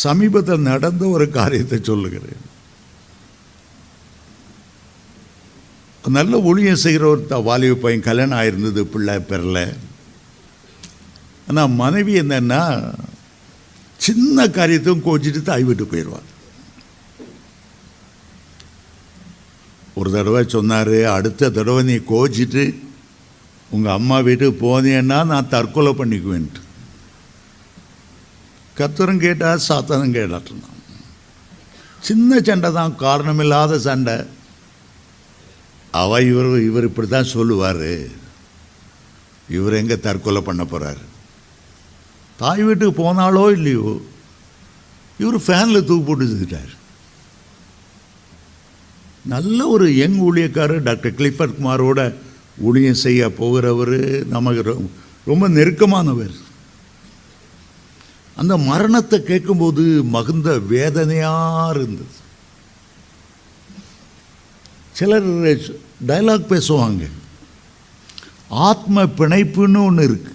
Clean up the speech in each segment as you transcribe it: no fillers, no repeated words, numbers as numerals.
சமீபத்தில் நடந்த ஒரு காரியத்தை சொல்லுகிறேன். நல்ல ஊழியம் செய்கிற ஒரு வாலிப பையன், கல்யாணம் ஆயிருந்தது, பிள்ளை பெறல. ஆனால் மனைவி என்னன்னா சின்ன காரியத்தையும் கோச்சிட்டு தாய் விட்டு போயிடுவார். ஒரு தடவை சொன்னார், அடுத்த தடவை நீ கோச்சிட்டு உங்கள் அம்மா வீட்டுக்கு போனேன்னா நான் தற்கொலை பண்ணிக்குவேன்ட்டு. கர்த்தரும் கேட்டால் சாத்தானும் கேட்டான். சின்ன சண்டை தான், காரணமில்லாத சண்டை. இவர் இப்படி தான் சொல்லுவார், இவர் எங்கே தற்கொலை பண்ண போகிறார். தாய் வீட்டுக்கு போனாலோ இல்லையோ இவர் ஃபேனில் தூக்கு போட்டு செஞ்சுட்டார். நல்ல ஒரு யங் ஊழியக்காரர், டாக்டர் கிளிஃபர்ட் குமாரோட ஊழியம் செய்ய போகிறவர், நமக்கு ரொம்ப நெருக்கமானவர். அந்த மரணத்தை கேட்கும்போது மகுந்த வேதனையாக இருந்தது. சிலர் டைலாக் பேசுவாங்க, ஆத்ம பிணைப்புன்னு ஒன்று இருக்கு.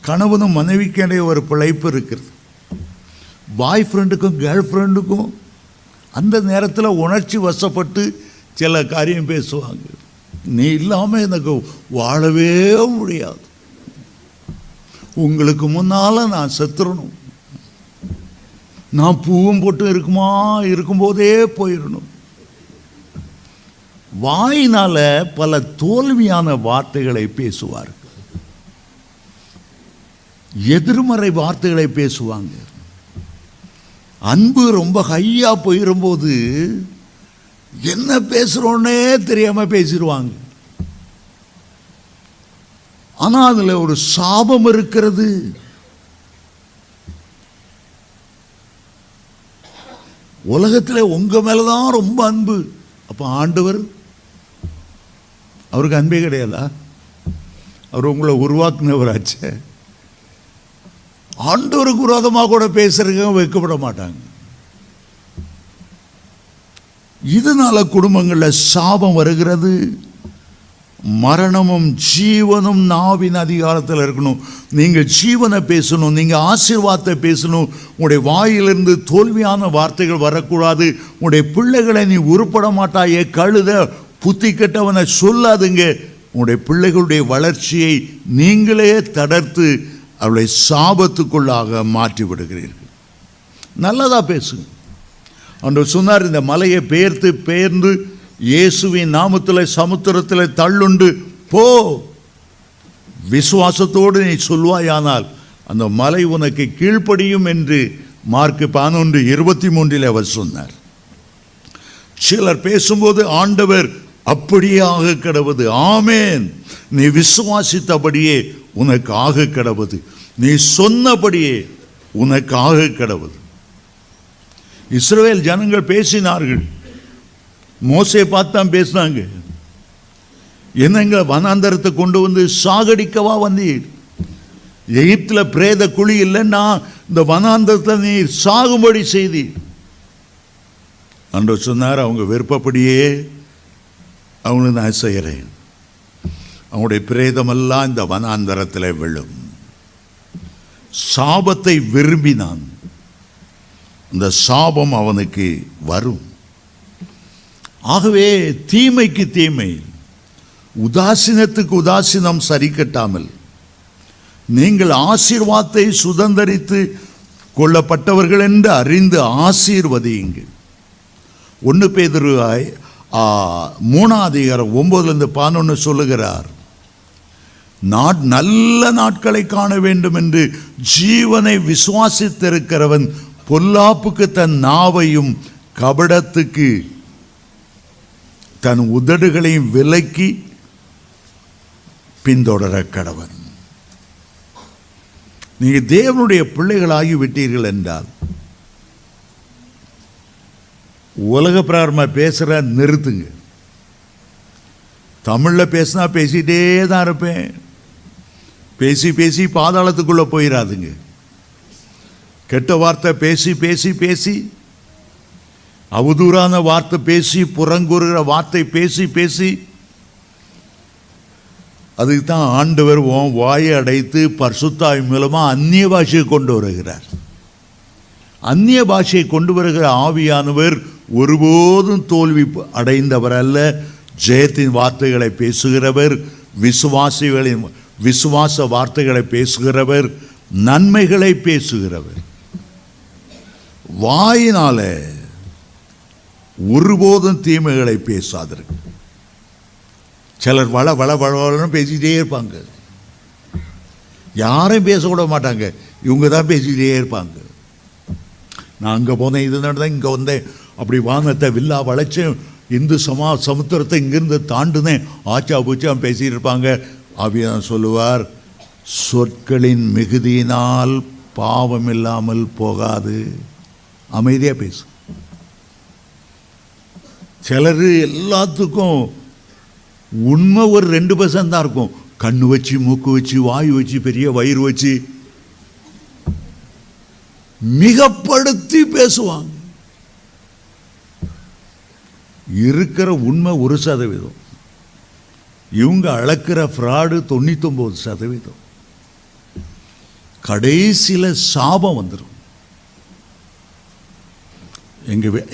கணவனும் மனைவிக்கிடையே ஒரு பிழைப்பு இருக்கிறது. பாய் ஃப்ரெண்டுக்கும் கேர்ள் ஃப்ரெண்டுக்கும் அந்த நேரத்தில் உணர்ச்சி வசப்பட்டு சில காரியம் பேசுவாங்க. நீ இல்லாமல் எனக்கு வாழவே முடியாது, உங்களுக்கு முன்னால் நான் செத்துறணும், நான் பூவும் போட்டு இருக்கும்போதே போயிடணும். வாயினால பல தோல்வியான வார்த்தைகளை பேசுவார்கள், எதிர்மறை வார்த்தைகளை பேசுவாங்க. அன்பு ரொம்ப ஹையா போயிரும்போது என்ன பேசுறோன்னே தெரியாம பேசிடுவாங்க. ஆனா அதுல ஒரு சாபம் இருக்கிறது. உலகத்தில் உங்க மேலதான் ரொம்ப அன்பு. அப்ப ஆண்டவர், அவருக்கு அன்பே கிடையாதா? அவர் உங்களை உருவாக்குனவராச்சே. ஆண்டவருக்கு விரோதமாக கூட பேசுறதுக்கு வைக்கப்பட மாட்டாங்க. இதனால குடும்பங்களில் சாபம் வருகிறது. மரணமும் ஜீவனும் நாவின் அதிகாரத்தில் இருக்கணும். நீங்கள் ஜீவனை பேசணும், நீங்கள் ஆசீர்வாதத்தை பேசணும். உங்களுடைய வாயிலிருந்து தோல்வியான வார்த்தைகள் வரக்கூடாது. உங்களுடைய பிள்ளைகளை நீ உருப்பட மாட்டாயே, கழுத, புத்தி கெட்டவனை சொல்லாதுங்க. உங்களுடைய பிள்ளைகளுடைய வளர்ச்சியை நீங்களே தடுத்து அவளை சாபத்துக்குள்ளாக மாற்றி விடுகிறீர்கள். நல்லதா பேசுங்க. அன்று சொன்னார், இந்த மலையை பெயர்ந்து இயேசுவின் நாமத்தில் சமுத்திரத்தில் தள்ளுண்டு போ. விசுவாசத்தோடு நீ சொல்வாயானால் அந்த மலை உனக்கு கீழ்ப்படியும் என்று மார்க் 11:23 அவர் சொன்னார். சிலர் பேசும்போது ஆண்டவர் அப்படியே ஆக கடவுது, ஆமேன், நீ விசுவாசித்தபடியே உனக்கு ஆக கடவுது, நீ சொன்னபடியே உனக்கு ஆக கடவுது. இஸ்ரவேல் ஜனங்கள் பேசினார்கள், மோசே பார்த்தான் பேசினாங்க. என்னங்க வனாந்தரத்தை கொண்டு வந்து சாகடிக்கவா வந்தீர்? எகிப்தில் பிரேத குழி இல்லைன்னா இந்த வனாந்தரத்தை நீ சாகும்படி செய்தீர் அன்று சொன்னார். அவங்க விருப்பப்படியே அவங்களுக்கு நான் செய்கிறேன். அவங்களுடைய பிரேதமெல்லாம் இந்த வனாந்தரத்தில் விழும். சாபத்தை விரும்பினான், இந்த சாபம் அவனுக்கு வரும். ஆகவே தீமைக்கு தீமை, உதாசீனத்துக்கு உதாசீனம் சரி கட்டாமல் நீங்கள் ஆசீர்வாதத்தை சுதந்தரித்து கொள்ளப்பட்டவர்கள் என்று அறிந்து ஆசீர்வதியுங்கள். 1 பேதுரு 3:9-11 சொல்லுகிறார், நல்ல நாட்களை காண வேண்டும் என்று ஜீவனை விசுவாசித்திருக்கிறவன் பொல்லாப்புக்கு தன் நாவையும் கபடத்துக்கு தன் உதடுகளையும் விலக்கி பின்தொடர கடவன். நீங்க தேவனுடைய பிள்ளைகளாகி விட்டீர்கள் என்றால் உலக பிரகாரமா பேசுற நிறுத்துங்க. தமிழ்ல பேசினா பேசிட்டே தான் இருப்பேன், பேசி பேசி பாதாளத்துக்குள்ள போயிடாதுங்க. கெட்ட வார்த்தை பேசி பேசி பேசி, அவதூறான வார்த்தை பேசி, புறங்கூறுகிற வார்த்தை பேசி பேசி, அதுக்கு தான் ஆண்டவர் வாயை அடைத்து பரிசுத்த ஆவி மூலமா அந்நிய பாஷையை கொண்டு வருகிறார். அந்நிய பாஷையை கொண்டு வருகிற ஆவியானவர் ஒருபோதும் தோல்வி அடைந்தவர் அல்ல. ஜெயத்தின் வார்த்தைகளை பேசுகிறவர், விசுவாச வார்த்தைகளை பேசுகிறவர், நன்மைகளை பேசுகிறவர். வாயினால ஒருபோதும் தீமைகளை பேசாதீர்கள். சிலர் வள வள வளன்னு பேசிக்கிட்டே இருப்பாங்க, யாரையும் பேச விட மாட்டாங்க, இவங்க தான் பேசிக்கிட்டே இருப்பாங்க. நான் அங்கே போனேன், இது நடந்தேன், இங்கே வந்தேன், அப்படி வானத்தை வில்லா வளைச்சேன், இந்து சமுத்திரத்தை இங்கிருந்து தாண்டுனேன், ஆச்சா பூச்சா பேசிட்டு இருப்பாங்க. ஆவியானவர் சொல்லுவார், சொற்களின் மிகுதியினால் பாவம் இல்லாமல் போகாது. அமைதியாக பேசு. சிலர் எல்லாத்துக்கும் உண்மை ஒரு 2% தான் இருக்கும். கண்ணு வச்சு, மூக்கு வச்சு, வாயு வச்சு, பெரிய வயிறு வச்சு மிகப்படுத்தி பேசுவாங்க. இருக்கிற உண்மை 1%. இவங்க அளக்கிற ஃப்ராடு 99%. கடைசியில் சாபம் வந்துடும்.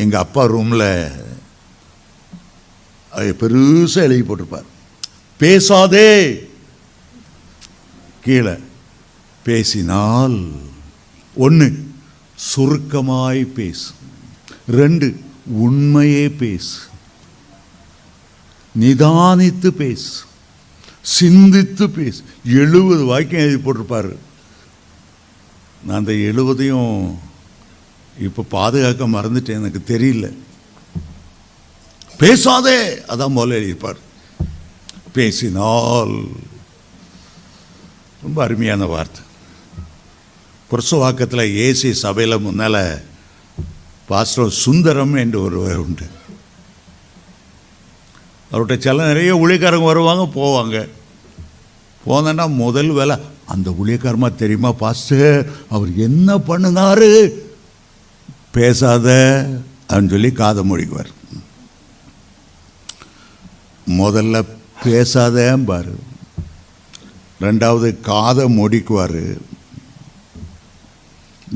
எங்க அப்பா ரூம்ல பெருசாக எழுதி போட்டிருப்பார், பேசாதே. கீழே பேசினால் 1 சுருக்கமாய் பேசு, 2 உண்மையே பேசு, நிதானித்து பேசு, சிந்தித்து பேசு. 70 வாக்கியம் எழுதி போட்டிருப்பாரு. நான் அந்த 70ஐயும் இப்போ பாதுகாக்க மறந்துட்டேன், எனக்கு தெரியல. பேசாதே அதான் போல எழுதியிருப்பார். பேசினால் ரொம்ப அருமையான வார்த்தை. புரசவாக்கத்தில் ஏசி சபையில் முன்னால் பாஸ்டர் சுந்தரம் என்று ஒருவர் உண்டு. அவர்கிட்ட சில நிறைய ஊழியக்காரங்க வருவாங்க போவாங்க. போனேன்னா முதல் வேலை, அந்த ஊழியக்காரமா தெரியுமா பாஸ்டர், அவர் என்ன பண்ணினாரு, பேசாத அப்படின்னு சொல்லி காதை மூடிக்குவார். முதல்ல பேசாதேம்பார், 2வது காதை மூடிக்குவார்,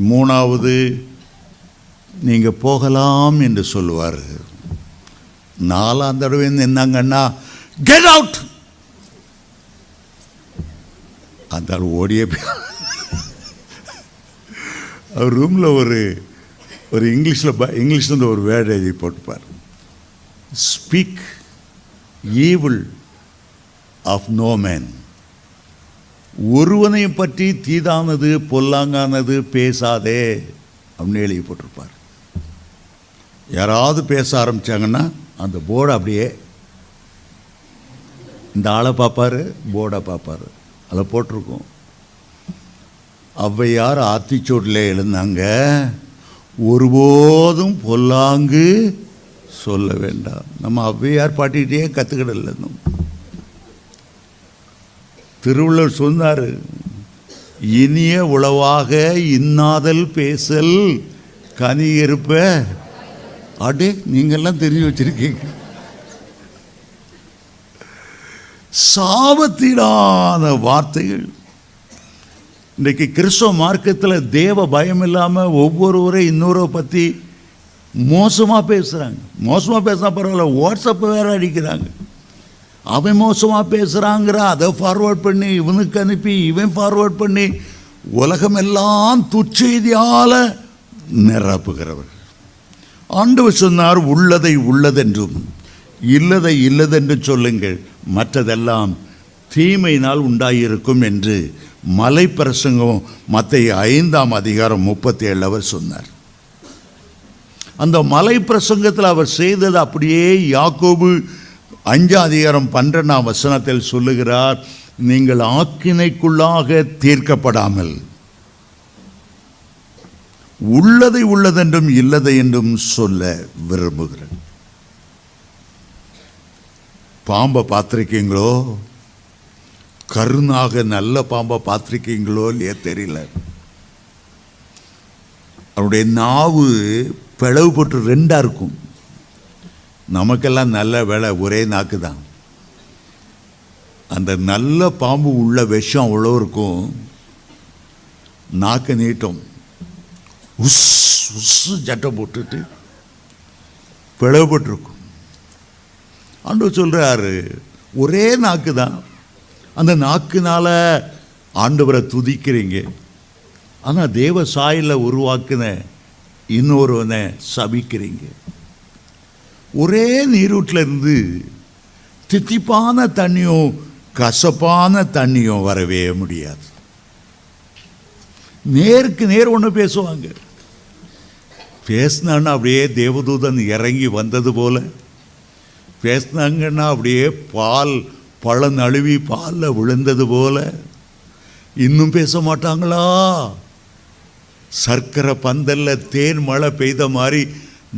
3வது நீங்கள் போகலாம் என்று சொல்லுவார், 4ஆம் தடவை என்னங்கன்னா கெட் அவுட். அந்த ஓடிய அவர் ரூமில் ஒரு இங்கிலீஷில் ஒரு வேர்டு எழுதி போட்டுப்பார், speak evil of no man. ஒருவனை பற்றி தீதானது பொல்லாங்கானது பேசாதே அப்படின்னு எழுதி போட்டிருப்பார். யாராவது பேச ஆரம்பித்தாங்கன்னா அந்த போர்டை அப்படியே இந்த ஆளை பார்ப்பார், போர்டை பார்ப்பார், அதில் போட்டிருக்கோம், ஔவையார் ஆத்திச்சூடில் எழுந்தாங்க, ஒருபோதும் பொல்லாங்கு சொல்ல வேண்டாம். நம்ம ஔவையார் பாட்டிகிட்டே கற்றுக்கிடல. திருவள்ளுவர் சொன்னார், இனிய உளவாக இன்னாதல் பேசல் கனி இருப்ப. அடே, நீங்கள்லாம் தெரிஞ்சு வச்சிருக்கீங்க. சாபத்திலான வார்த்தைகள். இன்றைக்கு கிறிஸ்தவ மார்க்கத்தில் தேவ பயம் இல்லாமல் ஒவ்வொருவரை இன்னொரு பற்றி மோசமாக பேசுகிறாங்க. மோசமாக பேசினா பரவாயில்ல, வாட்ஸ்அப் வேறு அடிக்கிறாங்க. அவன் மோசமாக பேசுகிறாங்கிற அதை ஃபார்வேர்ட் பண்ணி இவனுக்கு அனுப்பி இவன் ஃபார்வேர்ட் பண்ணி உலகமெல்லாம் துச்செய்தியால் நிரப்புகிறவர். ஆண்டவர் சொன்னார், உள்ளதை உள்ளதென்றும் இல்லதை இல்லதென்று சொல்லுங்கள், மற்றதெல்லாம் தீமையினால் உண்டாயிருக்கும் என்று மலை பிரசங்கம் மத்தேயு 5ஆம் அதிகாரம் 37 அவர் சொன்னார். அந்த மலை பிரசங்கத்தில் அவர் செய்தது அப்படியே யாக்கோபு 5ஆம் அதிகாரம் 12ஆம் வசனத்தில் சொல்லுகிறார், நீங்கள் ஆக்கினைக்குள்ளாக தீர்க்கப்படாமல் உள்ளதை உள்ளதென்றும் இல்லதை என்றும் சொல்ல விரும்புகிறேன். பாம்பை பார்த்திருக்கீங்களோ? கருணாக நல்ல பாம்பை பார்த்திருக்கீங்களோ இல்லையே தெரியல. அவருடைய நாவு பிளவுபட்டு 2ஆக இருக்கும். நமக்கெல்லாம் நல்ல வேலை, ஒரே நாக்கு தான். அந்த நல்ல பாம்பு உள்ள விஷம் அவ்வளோ இருக்கும். நாக்கு நீட்டும், உஸ் உஸ் சட்டம் போட்டுட்டு பிளவுபட்டிருக்கும். ஆண்டவர் சொல்றாரு, ஒரே நாக்கு தான், அந்த நாக்குனால ஆண்டவரை துதிக்கிறீங்க, ஆனால் தேவ சாயலில் உருவாக்குன இன்னொருவனை சபிக்கிறீங்க. ஒரே நீரூட்டில் இருந்து தித்திப்பான தண்ணியும் கசப்பான தண்ணியும் வரவே முடியாது. நேருக்கு நேர் ஒன்று பேசுவாங்க. பேசினான்னா அப்படியே தேவதூதன் இறங்கி வந்தது போல, பேசினாங்கன்னா அப்படியே பழம் நழுவி பாலில் விழுந்தது போல. இன்னும் பேச மாட்டாங்களா? சர்க்கரை பந்தல்ல தேன் மழை பெய்த மாதிரி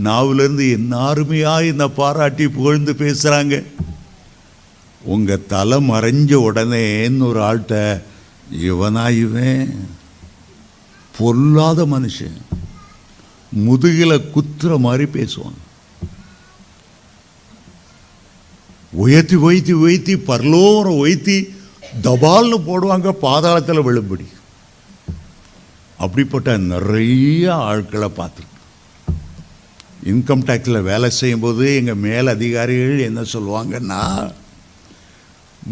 நாவிலிருந்து என்ன அருமையாக இந்த பாராட்டி புகழ்ந்து பேசுகிறாங்க. உங்கள் தலை மறைஞ்ச உடனே ஒரு ஆள்கிட்ட, இவன் பொல்லாத மனுஷன், முதுகில் குத்துற மாதிரி பேசுவாங்க. உயர்த்தி உயர்த்தி உயர்த்தி பரலோரம் உயர்த்தி தபால்னு போடுவாங்க, பாதாளத்தில் விழும்படி. அப்படிப்பட்ட நிறைய ஆட்களை பார்த்துருக்கேன். இன்கம் டேக்ஸில் வேலை செய்யும்போது எங்கள் மேல் அதிகாரிகள் என்ன சொல்லுவாங்கன்னா,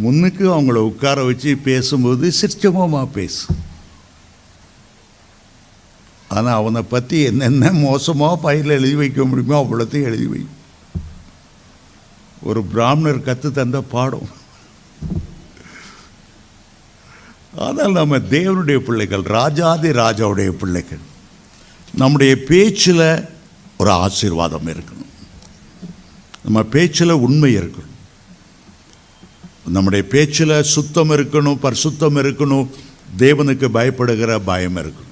முன்னுக்கு அவங்கள உட்கார வச்சு பேசும்போது சிரிச்சமாக பேசு, ஆனால் அவனை பற்றி என்னென்ன மோசமாக ஃபைலில் எழுதி வைக்க முடியுமோ அவ்வளோத்தையும் எழுதி வை. ஒரு பிராமணர் கற்று தந்த பாடம். ஆனால் நம்ம தேவனுடைய பிள்ளைகள், ராஜாதி ராஜாவுடைய பிள்ளைகள், நம்முடைய பேச்சில் ஒரு ஆசீர்வாதம் இருக்கணும், நம்ம பேச்சில் உண்மை இருக்கணும், நம்முடைய பேச்சில் சுத்தம் இருக்கணும், பரிசுத்தம் இருக்கணும், தேவனுக்கு பயப்படுகிற பயம் இருக்கணும்.